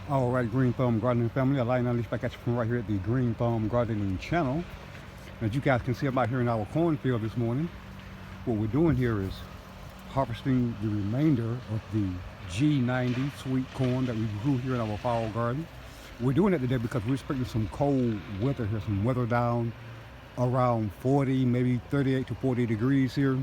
All right, Green Thumb Gardening family, Alina Unleashed back at you from right here at the Green Thumb Gardening channel. As you guys can see, I'm out here in our cornfield this morning. What we're doing here is harvesting the remainder of the G90 sweet corn that we grew here in our fall garden. We're doing it today because we're expecting some cold weather here, some weather down around 40, maybe 38 to 40 degrees here.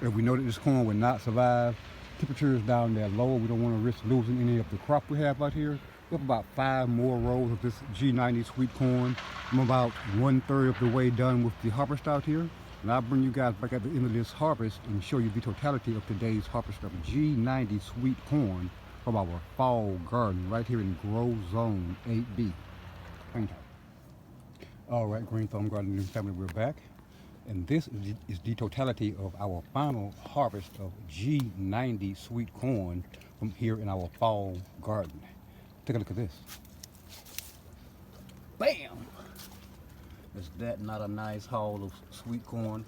And we know that this corn will not survive. Temperature is down there low. We don't want to risk losing any of the crop we have out here. We have about 5 more rows of this G90 sweet corn. I'm about 1/3 of the way done with the harvest out here. And I'll bring you guys back at the end of this harvest and show you the totality of today's harvest of G90 sweet corn from our fall garden right here in Grow Zone 8B. Thank you. All right, Green Thumb Gardening family, we're back. And this is the totality of our final harvest of G90 sweet corn from here in our fall garden. Take a look at this. Bam! Is that not a nice haul of sweet corn?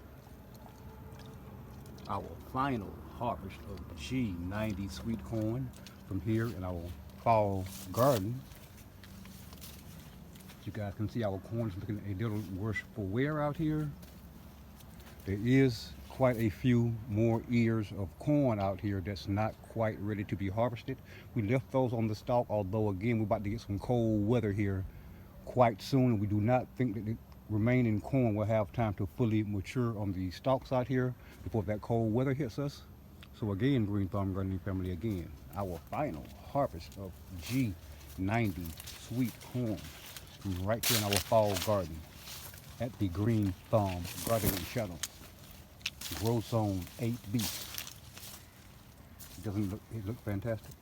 Our final harvest of G90 sweet corn from here in our fall garden. As you guys can see, our corn is looking a little worse for wear out here. There is quite a few more ears of corn out here that's not quite ready to be harvested. We left those on the stalk, although again we're about to get some cold weather here quite soon. We do not think that the remaining corn will have time to fully mature on the stalks out here before that cold weather hits us. So again, Green Thumb Gardening family, again, our final harvest of G90 sweet corn from right here in our fall garden at the Green Thumb Gardening channel. Grow Zone 8B. It looks fantastic.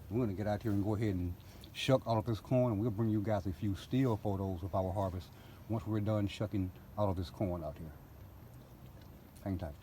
We're going to get out here and go ahead and shuck all of this corn, and we'll bring you guys a few still photos of our harvest once we're done shucking all of this corn out here. Hang tight.